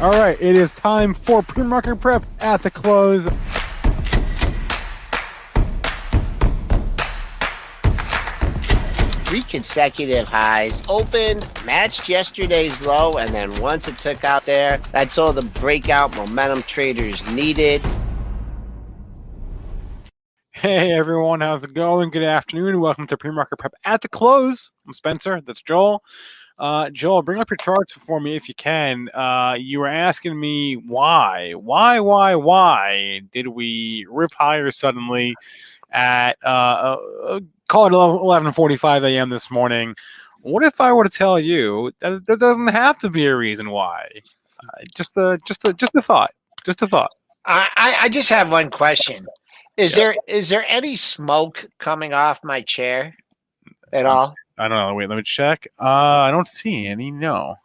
All right, it is time for pre-market prep at the close. Three consecutive highs, opened, matched yesterday's low, and then once it took out there, that's all the breakout momentum traders needed. Hey everyone, how's it going? Good afternoon. Welcome to pre-market prep at the close. I'm Spencer. That's Joel. Joel, bring up your charts for me if you can. You were asking me why did we rip higher suddenly at call it 11:45 a.m. this morning? What if I were to tell you that there doesn't have to be a reason why? Just a thought. Just a thought. I just have one question. Is there any smoke coming off my chair at all? I don't know. Wait, let me check. I don't see any. No.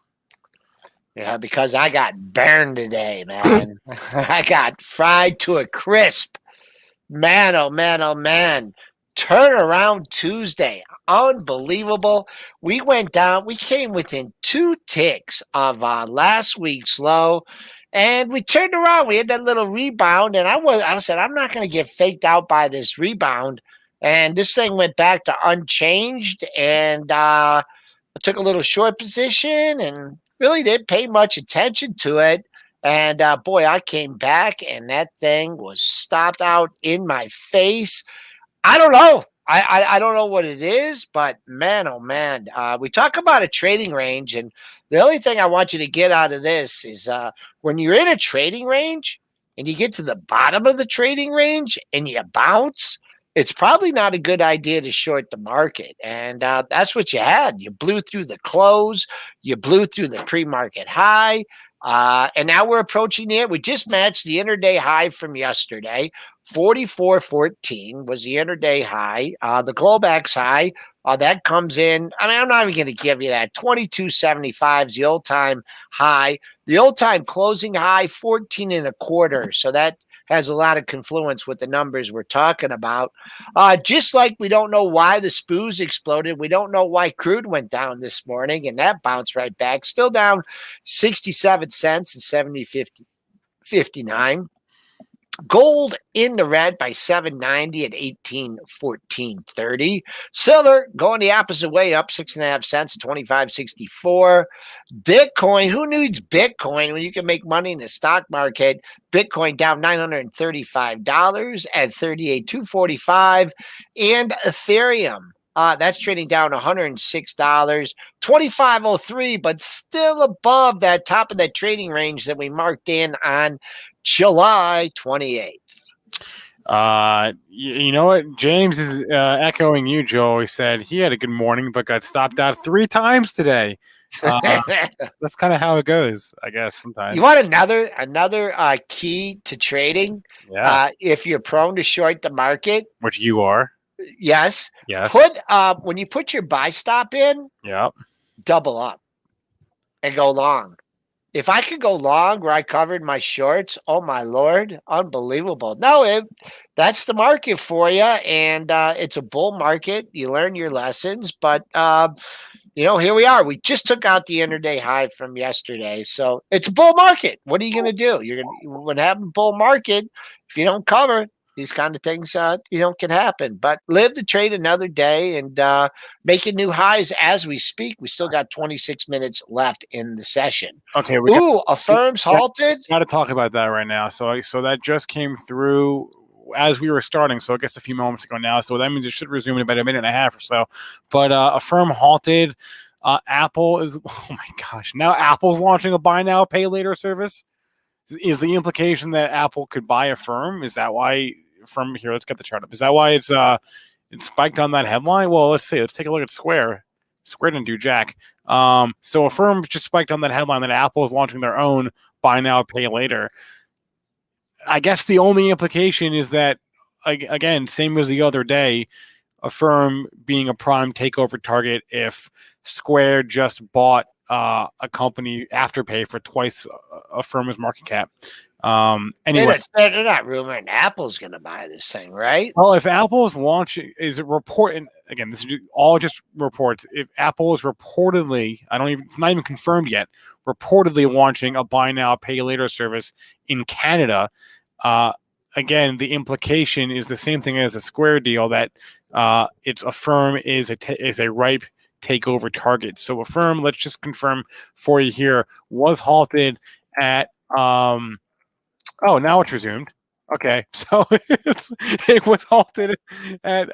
Yeah, because I got burned today, man. I got fried to a crisp. Man, oh man, oh man. Turnaround Tuesday. Unbelievable. We went down. We came within 2 ticks of last week's low. And we turned around. We had that little rebound. And I said, I'm not going to get faked out by this rebound. And this thing went back to unchanged. And I took a little short position and really didn't pay much attention to it. And boy, I came back and that thing was stopped out in my face. I don't know. I don't know what it is, but man, oh man, we talk about a trading range, and the only thing I want you to get out of this is when you're in a trading range and you get to the bottom of the trading range and you bounce, it's probably not a good idea to short the market. And that's what you had. You blew through the close, you blew through the pre-market high. And now we're approaching it. We just matched the intraday high from yesterday. 44.14 was the intraday high. The Globex high, that comes in. I mean, I'm not even going to give you that. 22.75 is the old-time high. The old-time closing high, 14 and a quarter. So that has a lot of confluence with the numbers we're talking about. Just like we don't know why the SPOOs exploded. We don't know why crude went down this morning, and that bounced right back. Still down 67 cents and 70.59. Gold in the red by 790 at 18.14.30. Silver going the opposite way, up 6.5 cents, 25.64. Bitcoin, who needs Bitcoin when you can make money in the stock market? Bitcoin down $935 at 38.245. And Ethereum, that's trading down $106, 25.03, but still above that top of that trading range that we marked in on July 28th. You know what? James is echoing you, Joe. He said he had a good morning, but got stopped out 3 times today. That's kind of how it goes, I guess, sometimes. You want another key to trading? Yeah. If you're prone to short the market. Which you are. Yes. Yes. When you put your buy stop in, yep, double up and go long. If I could go long where I covered my shorts, oh my Lord, unbelievable. No, that's the market for you, and it's a bull market. You learn your lessons, but here we are. We just took out the intraday high from yesterday, so it's a bull market. What are you going to do? When having bull market, if you don't cover, these kind of things, can happen. But live to trade another day and making new highs as we speak. We still got 26 minutes left in the session. Okay. A firm's halted. Got to talk about that right now. So that just came through as we were starting. So I guess a few moments ago now. So that means it should resume in about a minute and a half or so. But a firm halted. Apple is. Oh my gosh! Now Apple's launching a buy now, pay later service. Is the implication that Apple could buy a firm? Is that why? From here, let's get the chart up. Is that why it's spiked on that headline? Well, let's see. Let's take a look at Square. Square didn't do jack. So a firm just spiked on that headline that Apple is launching their own buy now, pay later. I guess the only implication is that, again, same as the other day, a firm being a prime takeover target if Square just bought a company Afterpay for twice a firm's market cap. Anyway, They're not rumoring Apple's going to buy this thing, right? well, if Apple's launch is reporting again, this is all just reports. If Apple is reportedly, it's not even confirmed yet, reportedly launching a buy now, pay later service in Canada. Again, the implication is the same thing as a Square deal, that it's Affirm is a ripe takeover target. So Affirm, let's just confirm for you here, was halted at now it's resumed. Okay, so it was halted at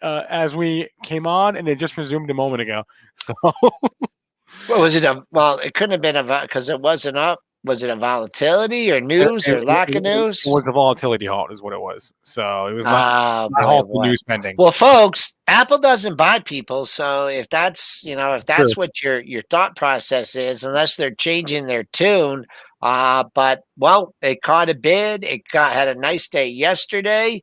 as we came on, and it just resumed a moment ago. So, What was it? Well, it couldn't have been because it wasn't up. Was it a volatility or news or lack of news? It was a volatility halt, is what it was. So it was not Ah, a halt to news spending. Well, folks, Apple doesn't buy people, so if that's True. what your thought process is, unless they're changing their tune. But it caught a bid. It had a nice day yesterday.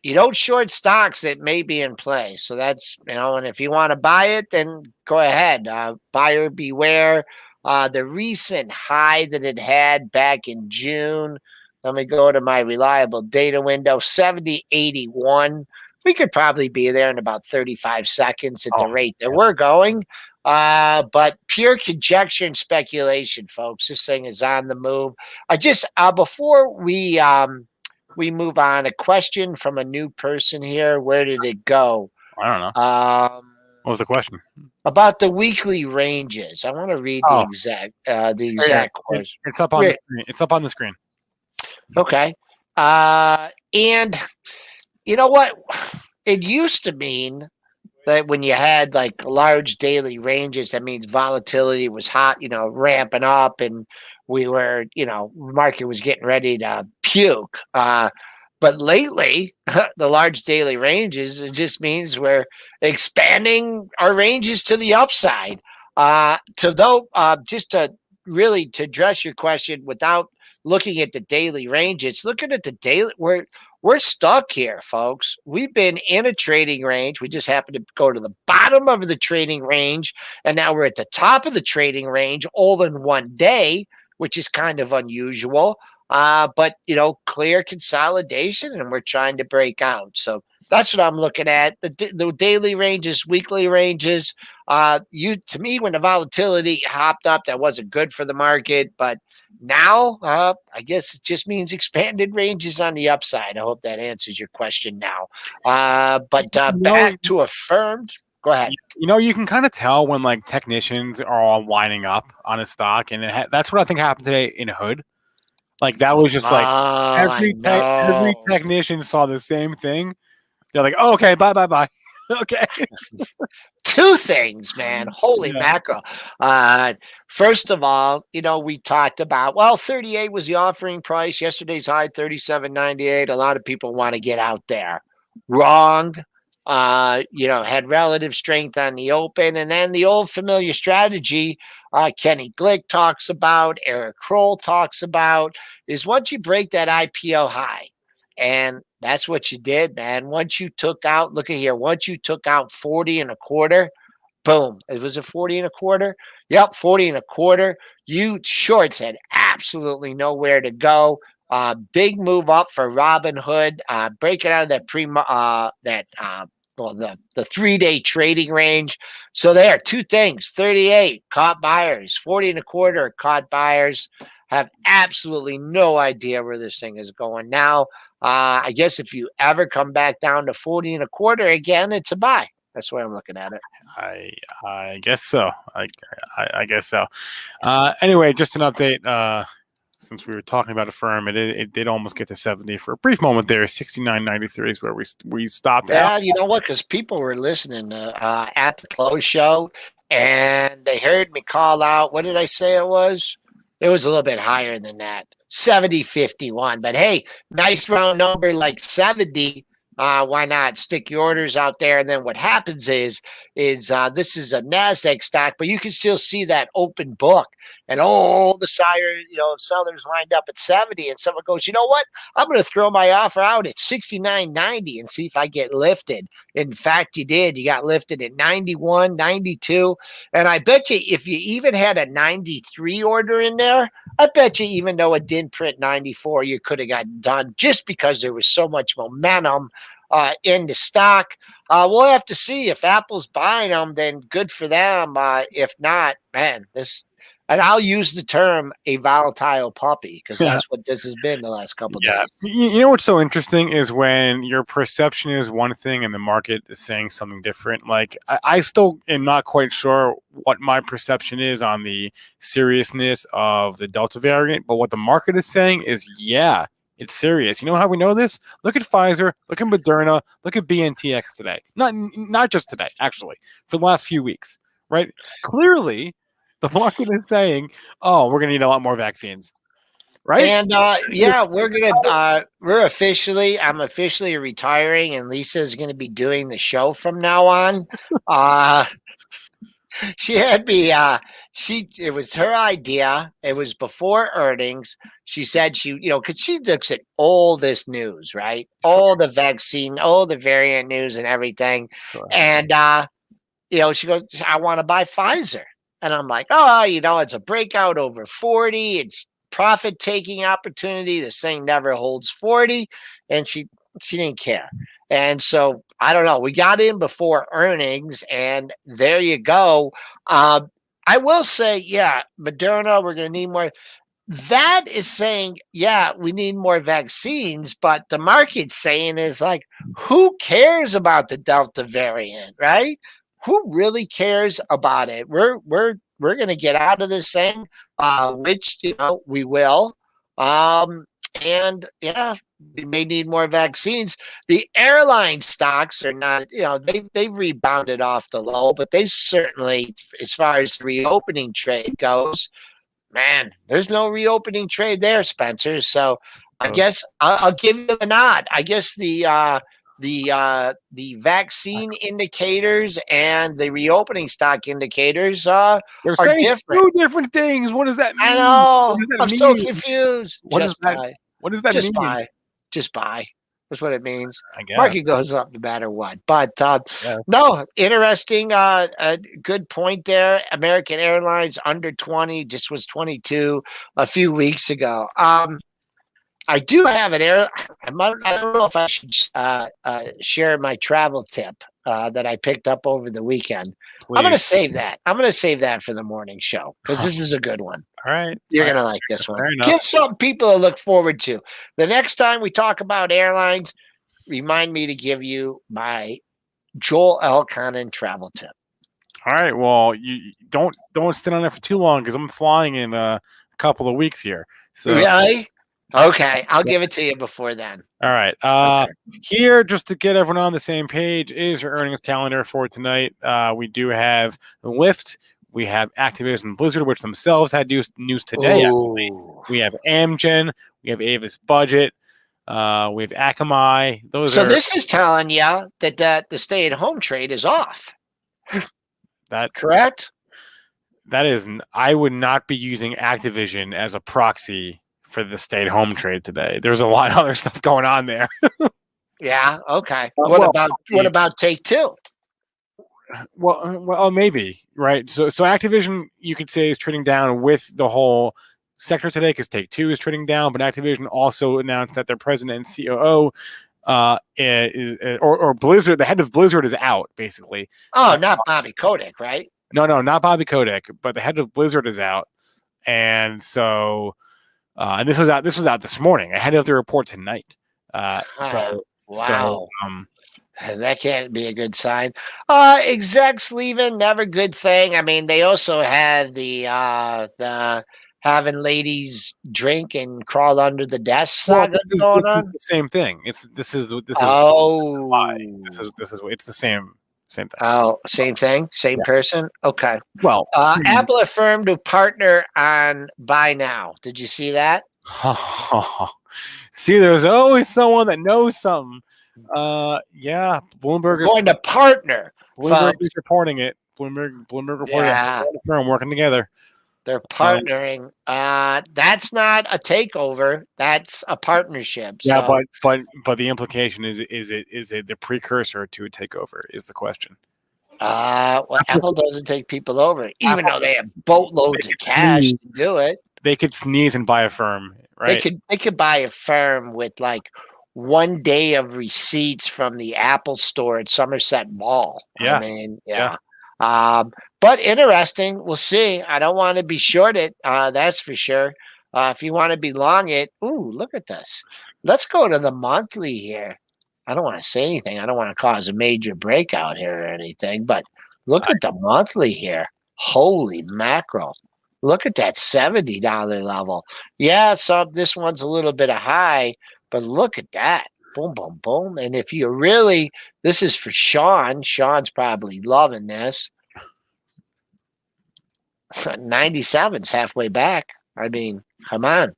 You don't short stocks that may be in play. So that's, and if you want to buy it, then go ahead. Buyer beware. The recent high that it had back in June, let me go to my reliable data window, 70.81. We could probably be there in about 35 seconds at the rate that we're going. But pure conjecture and speculation, folks. This thing is on the move. Before we move on, a question from a new person here. Where did it go? I don't know. What was the question? About the weekly ranges. I want to read the exact question. It's up on the screen. It's up on the screen. Okay. And you know what? It used to mean that when you had like large daily ranges, that means volatility was hot, ramping up, and we were, market was getting ready to puke. But lately, the large daily ranges, it just means we're expanding our ranges to the upside. Just to really to address your question without looking at the daily ranges, looking at the daily, we're stuck here, folks. We've been in a trading range. We just happened to go to the bottom of the trading range, and now we're at the top of the trading range all in one day, which is kind of unusual. But clear consolidation, and we're trying to break out. So that's what I'm looking at. The daily ranges, weekly ranges. To me, when the volatility hopped up, that wasn't good for the market. But now, I guess it just means expanded ranges on the upside. I hope that answers your question now. But back to Affirmed. Go ahead. You can kind of tell when like technicians are all lining up on a stock, and that's what I think happened today in Hood. Like that was just like every technician saw the same thing. They're like, oh, okay, bye. Okay. Two things, man. Holy mackerel. First of all, we talked about, 38 was the offering price. Yesterday's high, 37.98. A lot of people want to get out there. Wrong. Had relative strength on the open. And then the old familiar strategy Kenny Glick talks about, Eric Kroll talks about, is once you break that IPO high, and that's what you did, man. Once you took out, look at here, once you took out 40 and a quarter, boom. It was a 40 and a quarter. Yep, 40 and a quarter. You shorts had absolutely nowhere to go. Big move up for Robinhood, breaking out of that the 3-day trading range. So there are two things. 38 caught buyers, 40 and a quarter caught buyers. Have absolutely no idea where this thing is going now. I guess if you ever come back down to 40 and a quarter again, it's a buy. That's the way I'm looking at it. I guess so. I guess so. Anyway, just an update. Since we were talking about Affirm, it did almost get to 70 for a brief moment there. 69.93 is where we stopped. Yeah, you know what? Because people were listening at the close show, and they heard me call out. What did I say it was? It was a little bit higher than that, 70.51. But hey, nice round number like 70. Why not stick your orders out there? And then what happens is this is a NASDAQ stock, but you can still see that open book. and all the sellers lined up at 70, and someone goes, you know what? I'm going to throw my offer out at 69.90 and see if I get lifted. In fact, you did. You got lifted at 91, 92. And I bet you if you even had a 93 order in there, I bet you even though it didn't print 94, you could have got done just because there was so much momentum in the stock. We'll have to see if Apple's buying them, then good for them. If not, man, and I'll use the term a volatile puppy because that's what this has been the last couple of days. You know what's so interesting is when your perception is one thing and the market is saying something different. Like I still am not quite sure what my perception is on the seriousness of the Delta variant, but what the market is saying is, yeah, it's serious. You know how we know this? Look at Pfizer, look at Moderna, look at BNTX today. Not just today, actually, for the last few weeks, right? Clearly, the market is saying, "Oh, we're going to need a lot more vaccines." Right? And I'm officially retiring, and Lisa's gonna be doing the show from now on. She had me it was her idea. It was before earnings. She said because she looks at all this news, right? Sure. All the vaccine, all the variant news and everything. Sure. And she goes, I want to buy Pfizer. And I'm like, it's a breakout over 40. It's profit taking opportunity. This thing never holds 40. And she didn't care. And so I don't know. We got in before earnings, and there you go. I will say, Moderna, we're going to need more. That is saying, we need more vaccines, but the market's saying is like, who cares about the Delta variant, right? Who really cares about it? We're going to get out of this thing, which we will. We may need more vaccines. The airline stocks are not, they've rebounded off the low, but they certainly, as far as the reopening trade goes, man, there's no reopening trade there, Spencer. So I guess I'll give you the nod. I guess the vaccine indicators and the reopening stock indicators are different. Two different things. What does that mean? I know. I'm so confused. What does that mean? Just buy. That's what it means. I guess. Market goes up no matter what. But no, interesting. Good point there. American Airlines under 20, just was 22 a few weeks ago. I do have an I don't know if I should share my travel tip that I picked up over the weekend. Please. I'm going to save that. I'm going to save that for the morning show because this is a good one. All right. You're going to like this one. Give some people to look forward to. The next time we talk about airlines, remind me to give you my Joel Elconin travel tip. All right. Well, you don't sit on it for too long because I'm flying in a couple of weeks here. So really? Okay, I'll give it to you before then. All right. Here, just to get everyone on the same page, is your earnings calendar for tonight. We do have Lyft. We have Activision Blizzard, which themselves had news today. We have Amgen. We have Avis Budget. We have Akamai. This is telling you that the stay-at-home trade is off. That correct? That is. I would not be using Activision as a proxy for the stay-at-home trade today. There's a lot of other stuff going on there. Yeah. Okay. What about Take-Two? Well, maybe, right? So Activision, you could say, is trading down with the whole sector today because Take-Two is trading down, but Activision also announced that their president and COO or Blizzard, the head of Blizzard, is out basically. Oh, not Bobby Kotick, right? No, not Bobby Kotick, but the head of Blizzard is out, and so. And this was out this morning. I had the report tonight. Wow. That can't be a good sign. Execs leaving, never good thing. I mean, they also had the having ladies drink and crawl under the desk. This is the same thing. It's the same thing. Oh, same thing? Same person? Okay. Well, Apple affirmed to partner on Buy Now. Did you see that? See, there's always someone that knows something. Yeah, Bloomberg is going to partner. Bloomberg is reporting it. Bloomberg reported the firm working together. They're partnering. That's not a takeover. That's a partnership. Yeah, So, but the implication is it the precursor to a takeover is the question. well, Apple doesn't take people over, even Apple though they have they boatloads of could cash sneeze, to do it. they could sneeze and buy a firm, right? They could buy a firm with like 1 day of receipts from the Apple store at Somerset Mall. I Yeah, mean, yeah. yeah. But interesting. We'll see. I don't want to be short it. That's for sure. If you want to be long it, ooh, look at this. Let's go to the monthly here. I don't want to say anything. I don't want to cause a major breakout here or anything, but look at the monthly here. Holy mackerel. Look at that $70 level. Yeah, so this one's a little bit of high, but look at that. Boom, boom, boom. And if you really, this is for Sean. Sean's probably loving this. 97's halfway back. I mean, come on.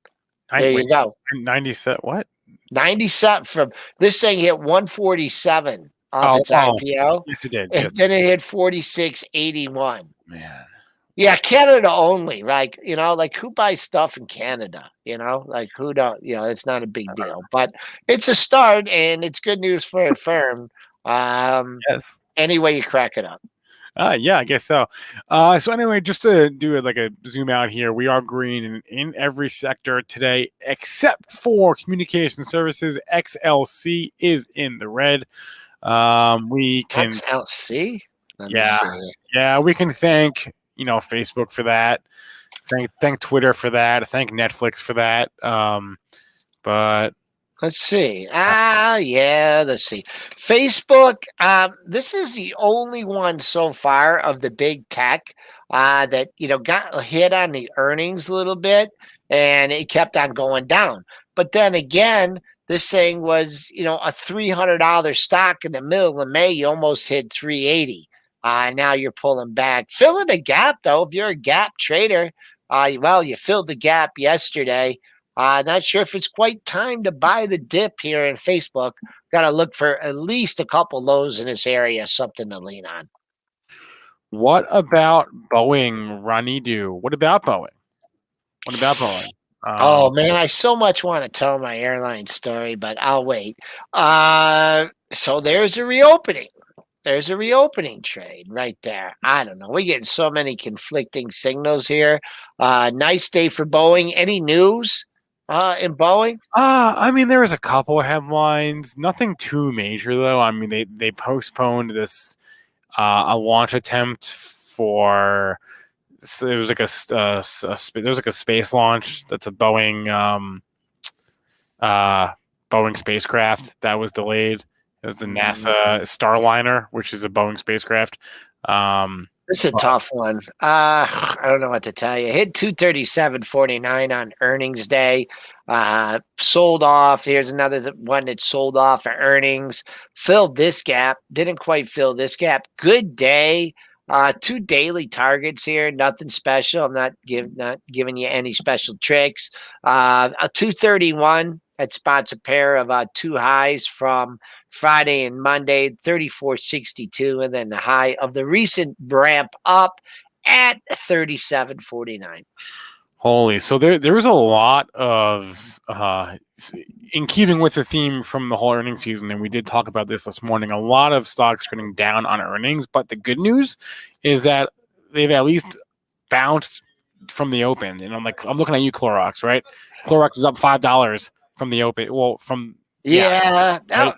There Wait, you go. 97 what? 97 from this thing hit 147 off Oh, its IPO. yes it did. And Yes. then it hit 46.81. Man. Yeah, Canada only. Like, like who buys stuff in Canada? Like who don't, it's not a big deal. But it's a start and it's good news for a firm. Yes. Any way you crack it up. Yeah, I guess so. So anyway, just to do it like a zoom out here, we are green in every sector today, except for communication services. XLC is in the red. We can, XLC? Let me yeah, see. yeah, we can thank Facebook for that. Thank Twitter for that. Thank Netflix for that. But Let's see. Yeah, let's see. Facebook, this is the only one so far of the big tech that, got hit on the earnings a little bit and it kept on going down. But then again, this thing was, a $300 stock in the middle of May. You almost hit 380. Now you're pulling back. Filling a gap, though. If you're a gap trader, well, you filled the gap yesterday. Not sure if it's quite time to buy the dip here in Facebook. Got to look for at least a couple lows in this area, something to lean on. what about Boeing, Ronnie? What about Boeing? What about Boeing? Oh man, I so much want to tell my airline story, but I'll wait. So there's a reopening. There's a reopening trade right there. I don't know. We're getting so many conflicting signals here. Nice day for Boeing. Any news in Boeing? I mean, there was a couple of headlines, nothing too major though. I mean, they postponed this a launch attempt for. So it was like there was like a space launch that's a Boeing Boeing spacecraft that was delayed. It was the NASA Starliner, which is a Boeing spacecraft. This is a tough one. I don't know what to tell you. Hit 237.49 on earnings day. Sold off. Here's another one that sold off at earnings. Filled this gap. Didn't quite fill this gap. Good day. 2 daily targets here. Nothing special. I'm not giving you any special tricks. A 231. That spots a pair of 2 highs from Friday and Monday, 34.62, and then the high of the recent ramp up at 37.49. Holy, so there was a lot of in keeping with the theme from the whole earnings season, and we did talk about this morning. A lot of stocks trading down on earnings, but the good news is that they've at least bounced from the open. And I'm looking at you, Clorox, right? Clorox is up $5 from the open. Well, from Yeah, right?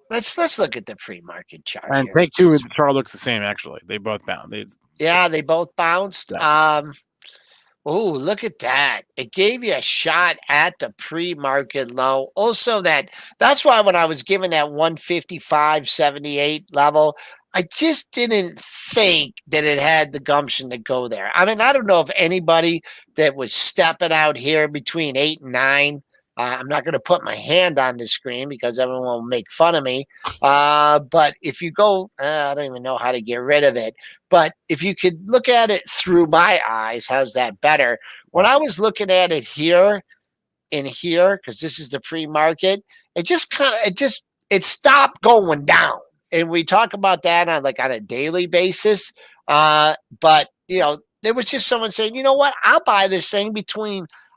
let's look at the pre-market chart And here. Take Two, the chart looks the same. Actually, they both bound. They both bounced. Yeah. Oh, look at that. It gave you a shot at the pre-market low. Also, that's why when I was given that 155.78 level, I just didn't think that it had the gumption to go there. I mean, I don't know if anybody that was stepping out here between 8 and 9. I'm not going to put my hand on the screen because everyone will make fun of me. But if you go, I don't even know how to get rid of it. But if you could look at it through my eyes, how's that better? When I was looking at it here and here, because this is the pre-market, it stopped going down. And we talk about that on a daily basis. But there was just someone saying, you know what, I'll buy this thing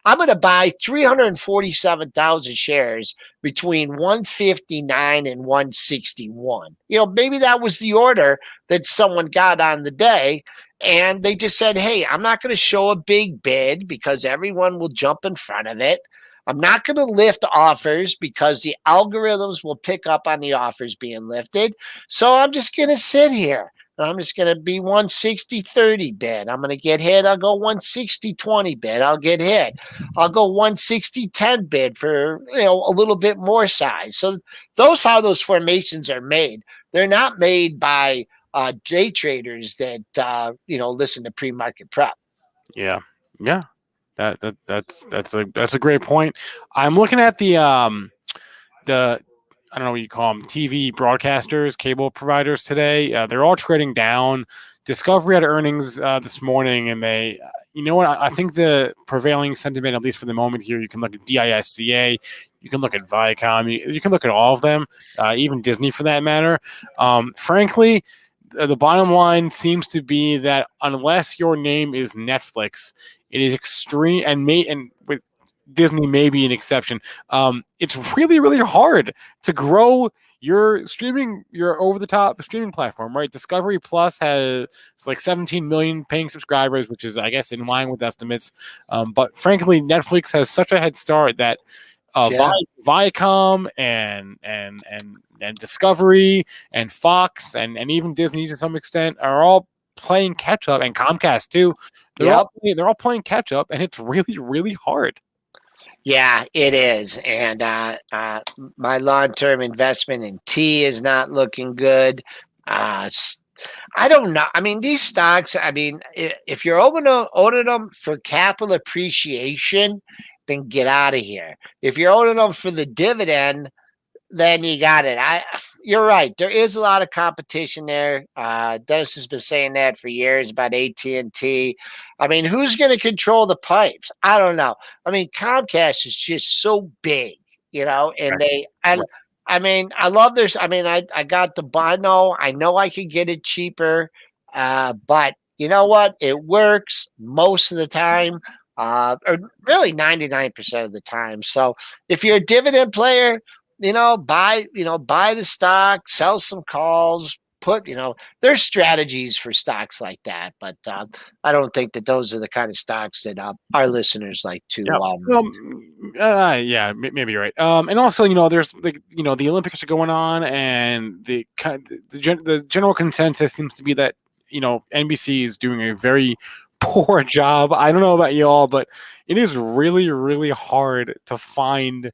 I'm going to buy 347,000 shares between 159 and 161. Maybe that was the order that someone got on the day. And they just said, hey, I'm not going to show a big bid because everyone will jump in front of it. I'm not going to lift offers because the algorithms will pick up on the offers being lifted. So I'm just going to sit here. I'm just going to be 160-30 bid. I'm going to get hit. I'll go 160-20 bid. I'll get hit. I'll go 160-10 bid for a little bit more size. So how those formations are made. They're not made by day traders that listen to pre-market prep. Yeah. That's a great point. I'm looking at the I don't know what you call them, TV broadcasters, cable providers today. They're all trading down. Discovery had earnings this morning, and they, you know what? I think the prevailing sentiment, at least for the moment here, you can look at DISCA, you can look at Viacom, you can look at all of them, even Disney for that matter. Frankly, the bottom line seems to be that unless your name is Netflix, it is extreme, and with Disney may be an exception. It's really, really hard to grow your over-the-top streaming platform, right? Discovery Plus has like 17 million paying subscribers, which is, I guess, in line with estimates. But frankly, Netflix has such a head start that Viacom and Discovery and Fox and even Disney to some extent are all playing catch up, and Comcast too. They're all playing catch up, and it's really, really hard. Yeah, it is. And my long-term investment in T is not looking good. I don't know. I mean, these stocks, if you're owning them for capital appreciation, then get out of here. If you're owning them for the dividend, then you got it. You're right. There is a lot of competition there. Dennis has been saying that for years about AT&T. I mean, who's going to control the pipes? I don't know. I mean, Comcast is just so big, and I love this. I mean, I got the bundle. I know I could get it cheaper, but you know what? It works most of the time, or really 99% of the time. So if you're a dividend player, buy the stock, sell some calls, there's strategies for stocks like that, but I don't think that those are the kind of stocks that our listeners like to. Maybe you're right. And also, there's the Olympics are going on, and the general consensus seems to be that NBC is doing a very poor job. I don't know about you all, but it is really, really hard to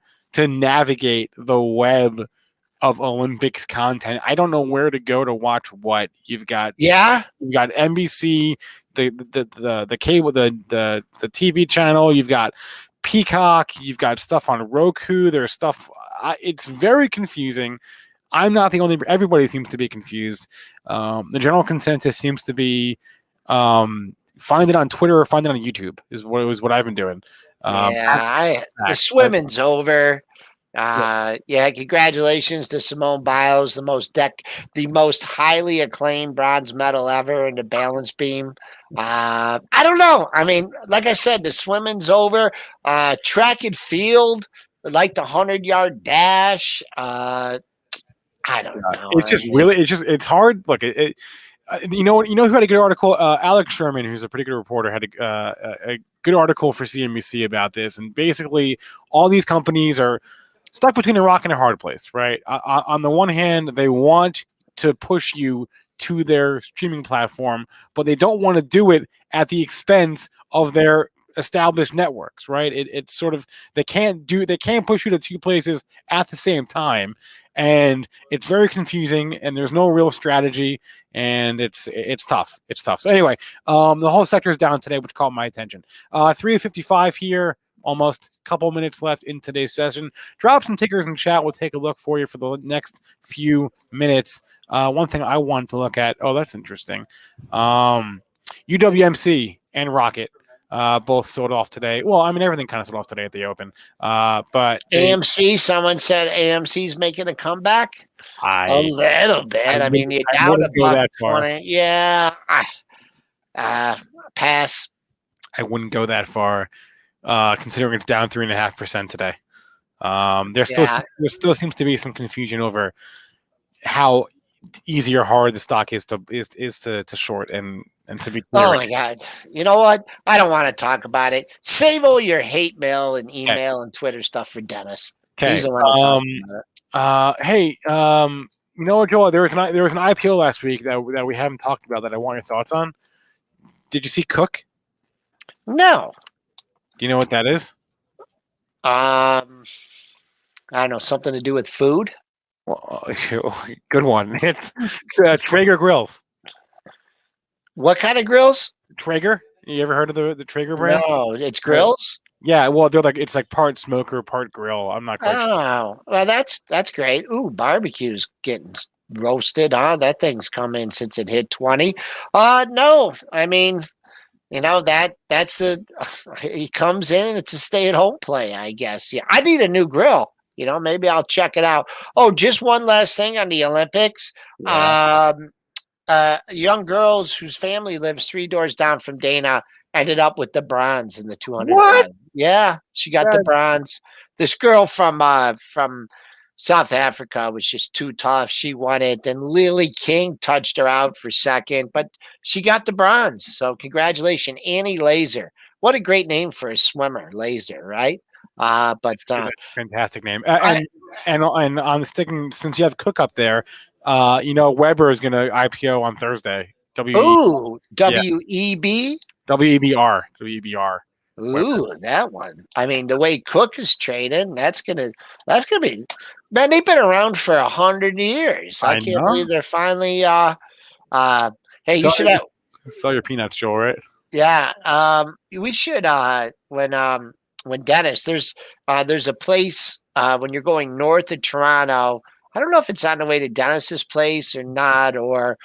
navigate the web of Olympics content. I don't know where to go to watch what. You've got NBC, the cable, the TV channel. You've got Peacock. You've got stuff on Roku. There's stuff. It's very confusing. I'm not the only. Everybody seems to be confused. The general consensus seems to be find it on Twitter or find it on YouTube is what I've been doing. The swimming's over. Congratulations to Simone Biles, the most highly acclaimed bronze medal ever in the balance beam. I don't know. I mean, like I said, the swimming's over. Track and field, like the 100-yard dash. I don't know. It's hard. Look, you know who had a good article? Alex Sherman, who's a pretty good reporter, had a good article for CNBC about this. And basically, all these companies are stuck between a rock and a hard place, right? On the one hand, they want to push you to their streaming platform, but they don't want to do it at the expense of their established networks, right? It's sort of they can't push you to two places at the same time, and it's very confusing, and there's no real strategy, and it's tough. It's tough. So anyway, the whole sector is down today, which caught my attention. 3:55 here. Almost a couple minutes left in today's session. Drop some tickers in chat. We'll take a look for you for the next few minutes. One thing I want to look at. Oh, that's interesting. UWMC and Rocket both sold off today. Well, I mean, everything kind of sold off today at the open. But AMC, someone said AMC's making a comeback. A little bit. I mean, you're down $1.20. Yeah. Pass. I wouldn't go that far, considering it's down 3.5% today. Yeah. There still seems to be some confusion over how easy or hard the stock is to short and to be clear. Oh my God. You know what? I don't want to talk about it. Save all your hate mail and Okay. email and Twitter stuff for Dennis. Okay. He's the one that talks about it. Hey, you know what, Joel? There was an IPO last week that we haven't talked about that I want your thoughts on. Did you see Cook? No. Do you know what that is? I don't know, something to do with food. Well, good one. It's Traeger grills. What kind of grills? Traeger. You ever heard of the Traeger brand? No, it's grills. Yeah. Well, it's like part smoker, part grill. I'm not quite sure. Oh, well, that's great. Ooh, barbecue's getting roasted, huh? That thing's come in since it hit 20. No, I mean, that's he comes in and it's a stay-at-home play, I guess. Yeah, I need a new grill. Maybe I'll check it out. Oh, just one last thing on the Olympics. Yeah. Young girls whose family lives 3 doors down from Dana ended up with the bronze in the 200 What? run. Yeah, she got the bronze. This girl from South Africa was just too tough. She won it. Then Lily King touched her out for second, but she got the bronze. So congratulations, Annie Laser. What a great name for a swimmer, Laser, right? That's a fantastic name. And on the sticking, since you have Cook up there, Weber is going to IPO on Thursday. Ooh, Yeah. WEB. WEBR. Ooh, that one. I mean, the way Cook is trading, that's gonna be. Man, they've been around for 100 years. I can't believe they're finally. Hey, you should have. Sell your peanuts, Joel. Right? Yeah. We should. When Dennis, there's a place when you're going north of Toronto. I don't know if it's on the way to Dennis's place or not, or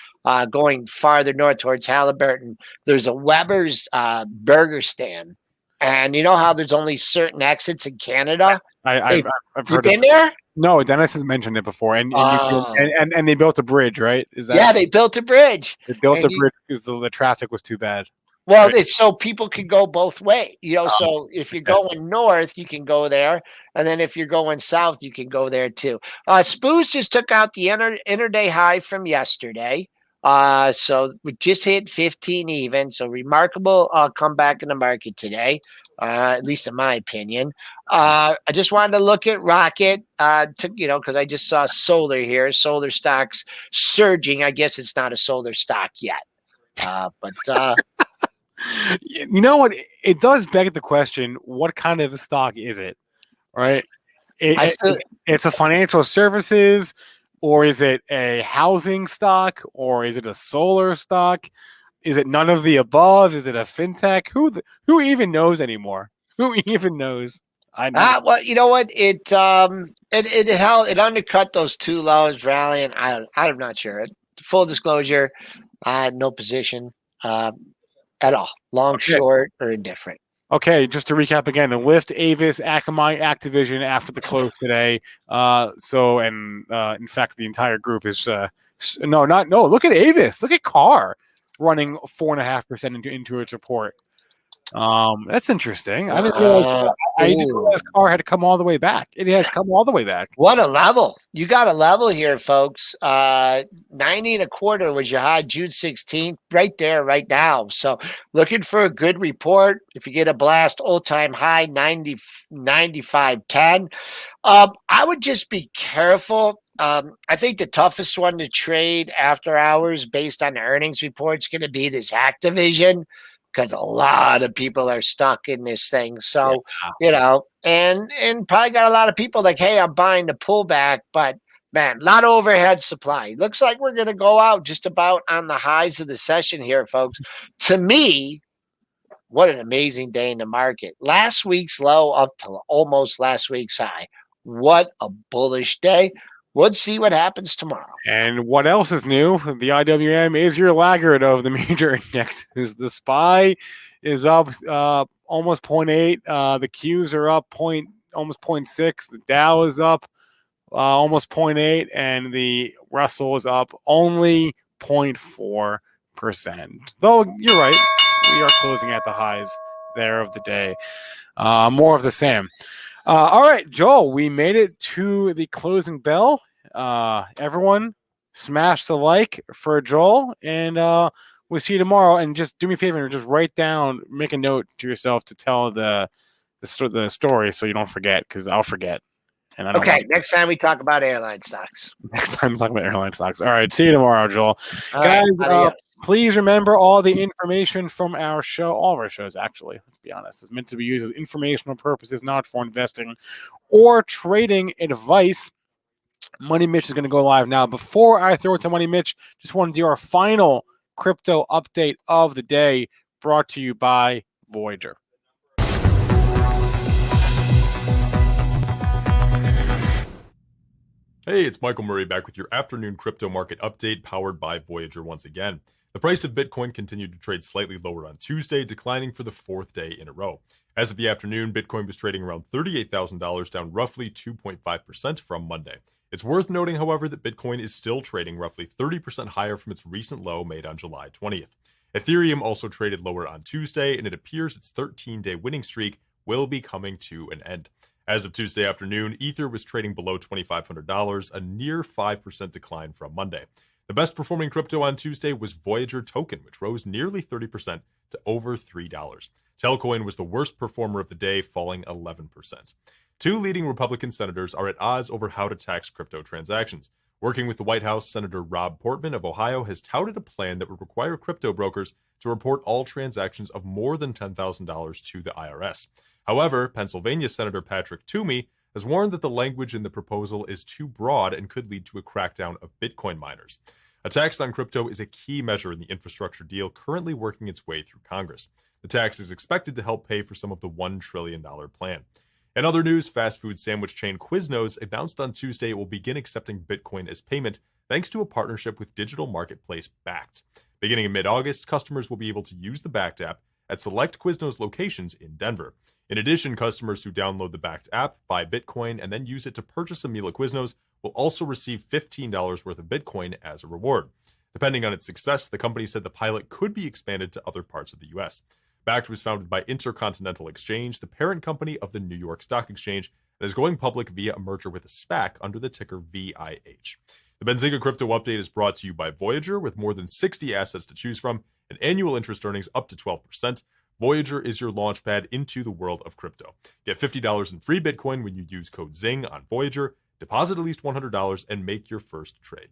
going farther north towards Halliburton. There's a Weber's burger stand. And you know how there's only certain exits in Canada? I've heard. You been there? No, Dennis has mentioned it before, and they built a bridge, right? Yeah, they built a bridge. They built a bridge because the traffic was too bad. Well, it's so people can go both ways. So if you're going north, you can go there, and then if you're going south, you can go there too. Spooz just took out the interday high from yesterday. So we just hit 15 even. So remarkable comeback in the market today, at least in my opinion. I just wanted to look at Rocket, because I just saw solar here. Solar stocks surging. I guess it's not a solar stock yet, but. You know what? It does beg the question: what kind of a stock is it? Right? It's a financial services, or is it a housing stock, or is it a solar stock? Is it none of the above? Is it a fintech? Who even knows anymore? Who even knows? I know. Well, you know what? It undercut those 2 lows rallying. I'm not sure. Full disclosure, no position at all. Long, short, or indifferent. Okay, just to recap again: the Lyft, Avis, Akamai, Activision after the close today. In fact, the entire group is no. Look at Avis. Look at Carr running 4.5% into its report. That's interesting. I didn't realize Carr had to come all the way back. It has come all the way back. What a level. You got a level here, folks. 90.25 was your high June 16th, right there, right now. So looking for a good report. If you get a blast, all-time high 95.10. I would just be careful. I think the toughest one to trade after hours based on the earnings report is going to be this Activision, because a lot of people are stuck in this thing. So, and probably got a lot of people like, hey, I'm buying the pullback, but man, a lot of overhead supply. Looks like we're going to go out just about on the highs of the session here, folks. To me, what an amazing day in the market. Last week's low up to almost last week's high. What a bullish day. We'll see what happens tomorrow. And what else is new? The IWM is your laggard of the major indexes. The SPY is up almost 0.8. The Qs are up almost 0.6. The Dow is up almost 0.8. And the Russell is up only 0.4. Though you're right, we are closing at the highs there of the day. More of the same. All right, Joel, we made it to the closing bell. Everyone, smash the like for Joel, and we'll see you tomorrow. And just do me a favor and just write down, make a note to yourself to tell the story so you don't forget, because I'll forget. And I don't Okay, want next time we talk about airline stocks. next time we'll talk about airline stocks. All right, see you tomorrow, Joel. All Guys, right, please remember all the information from our show, all of our shows, actually, let's be honest, is meant to be used as informational purposes, not for investing or trading advice. Money Mitch is going to go live now. Before I throw it to Money Mitch, just want to do our final crypto update of the day, brought to you by Voyager. Hey, it's Michael Murray back with your afternoon crypto market update powered by Voyager once again. The price of Bitcoin continued to trade slightly lower on Tuesday, declining for the fourth day in a row. As of the afternoon, Bitcoin was trading around $38,000, down roughly 2.5% from Monday. It's worth noting, however, that Bitcoin is still trading roughly 30% higher from its recent low made on July 20th. Ethereum also traded lower on Tuesday, and it appears its 13-day winning streak will be coming to an end. As of Tuesday afternoon, Ether was trading below $2,500, a near 5% decline from Monday. The best performing crypto on Tuesday was Voyager token, which rose nearly 30% to over $3. Elconin was the worst performer of the day, falling 11%. Two leading Republican senators are at odds over how to tax crypto transactions. Working with the White House, Senator Rob Portman of Ohio has touted a plan that would require crypto brokers to report all transactions of more than $10,000 to the IRS. However, Pennsylvania Senator Patrick Toomey has warned that the language in the proposal is too broad and could lead to a crackdown of Bitcoin miners. A tax on crypto is a key measure in the infrastructure deal currently working its way through Congress. The tax is expected to help pay for some of the $1 trillion plan. In other news, fast food sandwich chain Quiznos announced on Tuesday it will begin accepting Bitcoin as payment thanks to a partnership with digital marketplace Bakkt. Beginning in mid-August, customers will be able to use the Bakkt app at select Quiznos locations in Denver. In addition, customers who download the Bakkt app, buy Bitcoin, and then use it to purchase a meal at Quiznos will also receive $15 worth of Bitcoin as a reward. Depending on its success, the company said the pilot could be expanded to other parts of the U.S. Bakkt was founded by Intercontinental Exchange, the parent company of the New York Stock Exchange, and is going public via a merger with a SPAC under the ticker VIH. The Benzinga Crypto Update is brought to you by Voyager, with more than 60 assets to choose from and annual interest earnings up to 12%. Voyager is your launchpad into the world of crypto. Get $50 in free Bitcoin when you use code ZING on Voyager, deposit at least $100, and make your first trade.